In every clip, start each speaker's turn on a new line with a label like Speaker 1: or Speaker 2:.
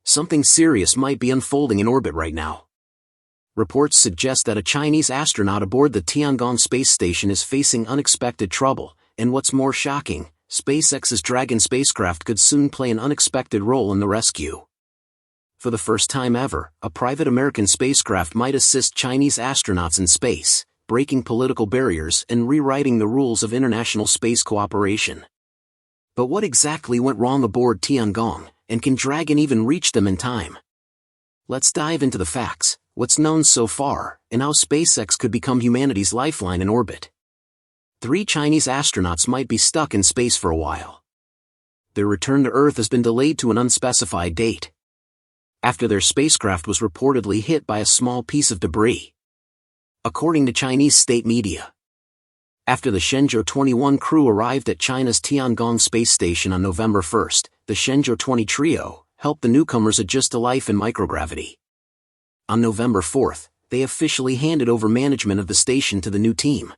Speaker 1: something serious might be unfolding in orbit right now. Reports suggest that a Chinese astronaut aboard the Tiangong space station is facing unexpected trouble, and what's more shocking, SpaceX's Dragon spacecraft could soon play an unexpected role in the rescue. For the first time ever, a private American spacecraft might assist Chinese astronauts in space, breaking political barriers and rewriting the rules of international space cooperation. But what exactly went wrong aboard Tiangong, and can Dragon even reach them in time? Let's dive into the facts, what's known so far, and how SpaceX could become humanity's lifeline in orbit. 3 Chinese astronauts might be stuck in space for a while. Their return to Earth has been delayed to an unspecified date, after their spacecraft was reportedly hit by a small piece of debris, according to Chinese state media. After the Shenzhou 21 crew arrived at China's Tiangong space station on November 1st, the Shenzhou 20 trio helped the newcomers adjust to life in microgravity. On November 4th, they officially handed over management of the station to the new team.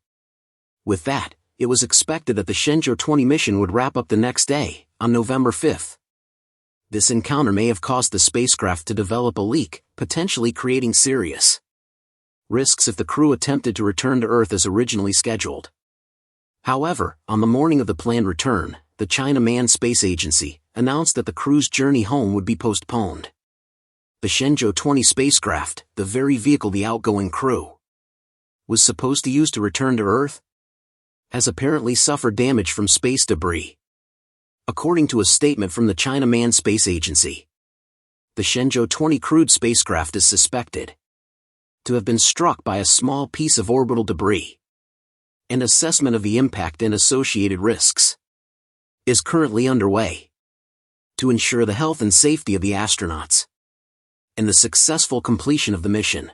Speaker 1: With that, it was expected that the Shenzhou 20 mission would wrap up the next day, on November 5th. This encounter may have caused the spacecraft to develop a leak, potentially creating serious risks if the crew attempted to return to Earth as originally scheduled. However, on the morning of the planned return, the China Manned Space Agency announced that the crew's journey home would be postponed. The Shenzhou 20 spacecraft, the very vehicle the outgoing crew was supposed to use to return to Earth, has apparently suffered damage from space debris. According to a statement from the China Manned Space Agency, the Shenzhou 20 crewed spacecraft is suspected to have been struck by a small piece of orbital debris. An assessment of the impact and associated risks is currently underway to ensure the health and safety of the astronauts and the successful completion of the mission.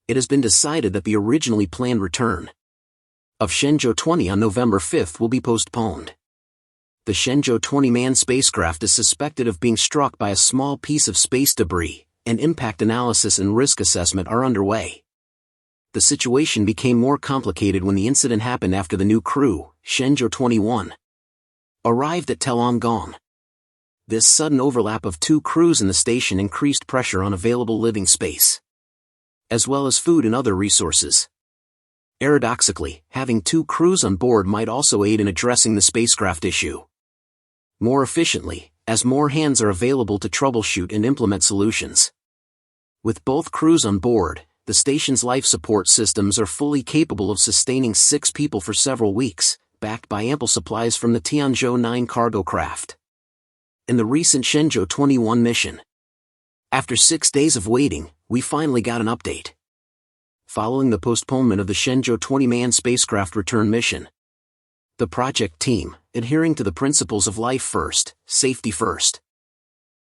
Speaker 1: It has been decided that the originally planned return of Shenzhou 20 on November 5th will be postponed. The Shenzhou 20 manned spacecraft is suspected of being struck by a small piece of space debris, and impact analysis and risk assessment are underway. The situation became more complicated when the incident happened after the new crew, Shenzhou 21, arrived at Tiangong. This sudden overlap of 2 crews in the station increased pressure on available living space, as well as food and other resources. Paradoxically, having 2 crews on board might also aid in addressing the spacecraft issue more efficiently, as more hands are available to troubleshoot and implement solutions. With both crews on board, the station's life support systems are fully capable of sustaining 6 people for several weeks, backed by ample supplies from the Tianzhou 9 cargo craft. In the recent Shenzhou 21 mission, after 6 days of waiting, we finally got an update. Following the postponement of the Shenzhou 20 manned spacecraft return mission, the project team, adhering to the principles of life first, safety first,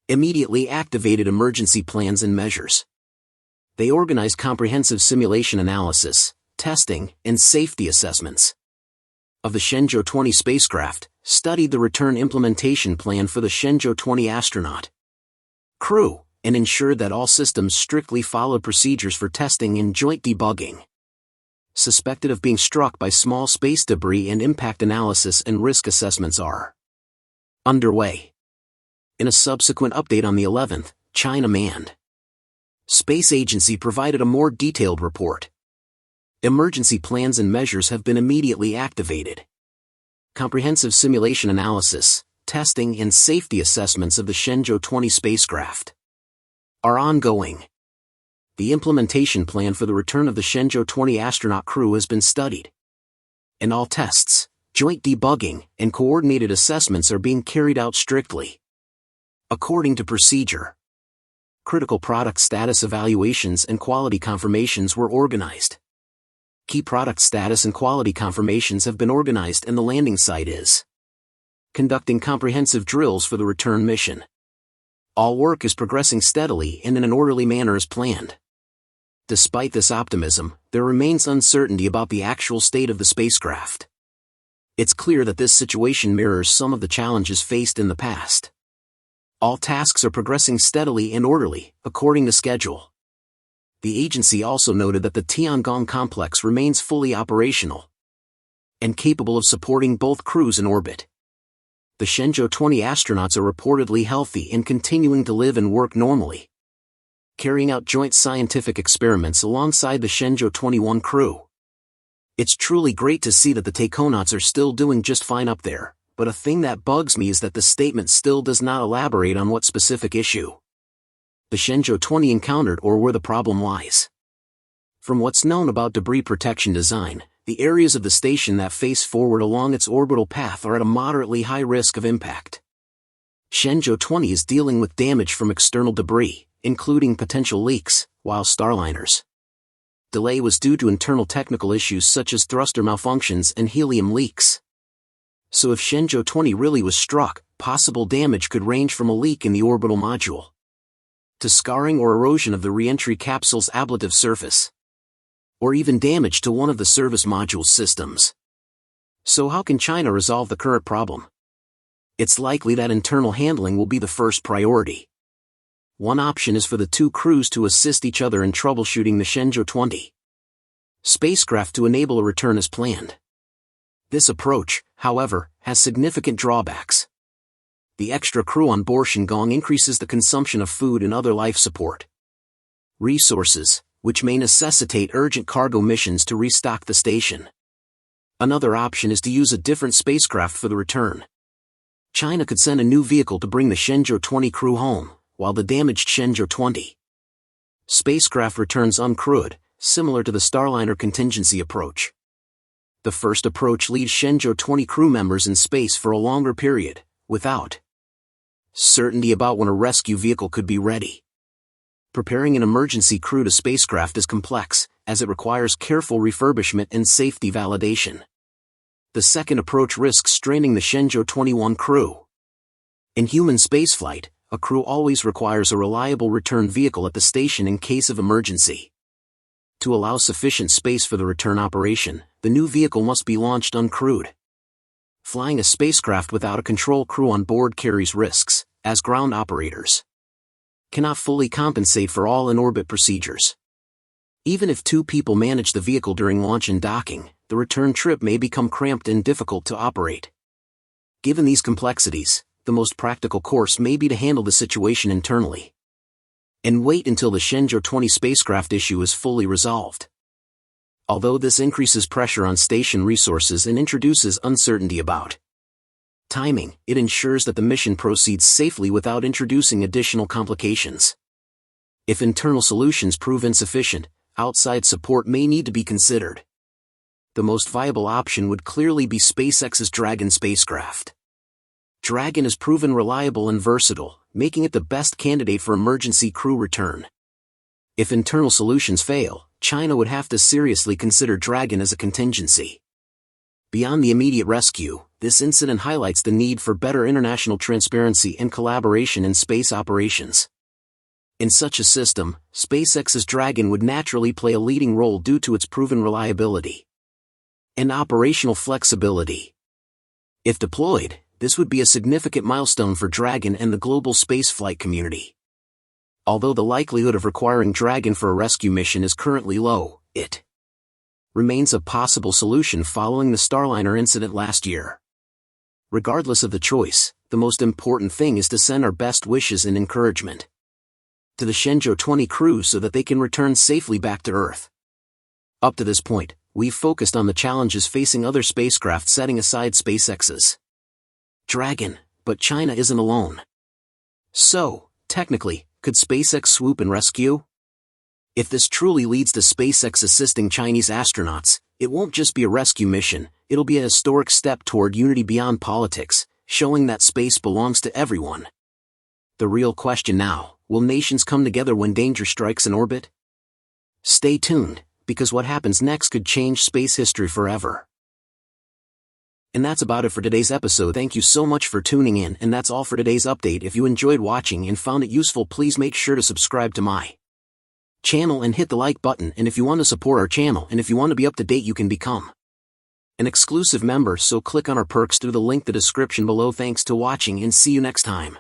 Speaker 1: immediately activated emergency plans and measures. They organized comprehensive simulation analysis, testing, and safety assessments of the Shenzhou 20 spacecraft, studied the return implementation plan for the Shenzhou 20 astronaut crew, and ensured that all systems strictly followed procedures for testing and joint debugging. Suspected of being struck by small space debris, and impact analysis and risk assessments are underway. In a subsequent update on the 11th, China Manned Space Agency provided a more detailed report. Emergency plans and measures have been immediately activated. Comprehensive simulation analysis, testing, and safety assessments of the Shenzhou 20 spacecraft are ongoing. The implementation plan for the return of the Shenzhou 20 astronaut crew has been studied, and all tests, joint debugging, and coordinated assessments are being carried out strictly according to procedure. Critical product status evaluations and quality confirmations were organized. Key product status and quality confirmations have been organized, and the landing site is conducting comprehensive drills for the return mission. All work is progressing steadily and in an orderly manner as planned. Despite this optimism, there remains uncertainty about the actual state of the spacecraft. It's clear that this situation mirrors some of the challenges faced in the past. All tasks are progressing steadily and orderly, according to schedule. The agency also noted that the Tiangong complex remains fully operational and capable of supporting both crews in orbit. The Shenzhou 20 astronauts are reportedly healthy and continuing to live and work normally, carrying out joint scientific experiments alongside the Shenzhou 21 crew. It's truly great to see that the takonauts are still doing just fine up there, but a thing that bugs me is that the statement still does not elaborate on what specific issue the Shenzhou 20 encountered or where the problem lies. From what's known about debris protection design, the areas of the station that face forward along its orbital path are at a moderately high risk of impact. Shenzhou 20 is dealing with damage from external debris, including potential leaks, while Starliner's delay was due to internal technical issues such as thruster malfunctions and helium leaks. So if Shenzhou 20 really was struck, possible damage could range from a leak in the orbital module to scarring or erosion of the re-entry capsule's ablative surface, or even damage to one of the service module's systems. So how can China resolve the current problem? It's likely that internal handling will be the first priority. One option is for the two crews to assist each other in troubleshooting the Shenzhou 20 spacecraft to enable a return as planned. This approach, however, has significant drawbacks. The extra crew on board Tiangong increases the consumption of food and other life support resources, which may necessitate urgent cargo missions to restock the station. Another option is to use a different spacecraft for the return. China could send a new vehicle to bring the Shenzhou 20 crew home, while the damaged Shenzhou 20 spacecraft returns uncrewed, similar to the Starliner contingency approach. The first approach leaves Shenzhou 20 crew members in space for a longer period, without certainty about when a rescue vehicle could be ready. Preparing an emergency crew to spacecraft is complex, as it requires careful refurbishment and safety validation. The second approach risks straining the Shenzhou 21 crew. In human spaceflight, a crew always requires a reliable return vehicle at the station in case of emergency. To allow sufficient space for the return operation, the new vehicle must be launched uncrewed. Flying a spacecraft without a control crew on board carries risks, as ground operators cannot fully compensate for all in-orbit procedures. Even if two people manage the vehicle during launch and docking, the return trip may become cramped and difficult to operate. Given these complexities, the most practical course may be to handle the situation internally and wait until the Shenzhou 20 spacecraft issue is fully resolved. Although this increases pressure on station resources and introduces uncertainty about timing, it ensures that the mission proceeds safely without introducing additional complications. If internal solutions prove insufficient, outside support may need to be considered. The most viable option would clearly be SpaceX's Dragon spacecraft. Dragon is proven reliable and versatile, making it the best candidate for emergency crew return. If internal solutions fail, China would have to seriously consider Dragon as a contingency. Beyond the immediate rescue, this incident highlights the need for better international transparency and collaboration in space operations. In such a system, SpaceX's Dragon would naturally play a leading role due to its proven reliability and operational flexibility. If deployed, this would be a significant milestone for Dragon and the global spaceflight community. Although the likelihood of requiring Dragon for a rescue mission is currently low, it remains a possible solution following the Starliner incident last year. Regardless of the choice, the most important thing is to send our best wishes and encouragement to the Shenzhou 20 crew so that they can return safely back to Earth. Up to this point, we've focused on the challenges facing other spacecraft, setting aside SpaceX's Dragon, but China isn't alone. So, technically, could SpaceX swoop and rescue? If this truly leads to SpaceX assisting Chinese astronauts, it won't just be a rescue mission, it'll be a historic step toward unity beyond politics, showing that space belongs to everyone. The real question now, will nations come together when danger strikes in orbit? Stay tuned, because what happens next could change space history forever. And that's about it for today's episode. Thank you so much for tuning in, and that's all for today's update. If you enjoyed watching and found it useful, please make sure to subscribe to my channel and hit the like button. And if you want to support our channel and if you want to be up to date, you can become an exclusive member, so click on our perks through the link in the description below. Thanks to watching and see you next time.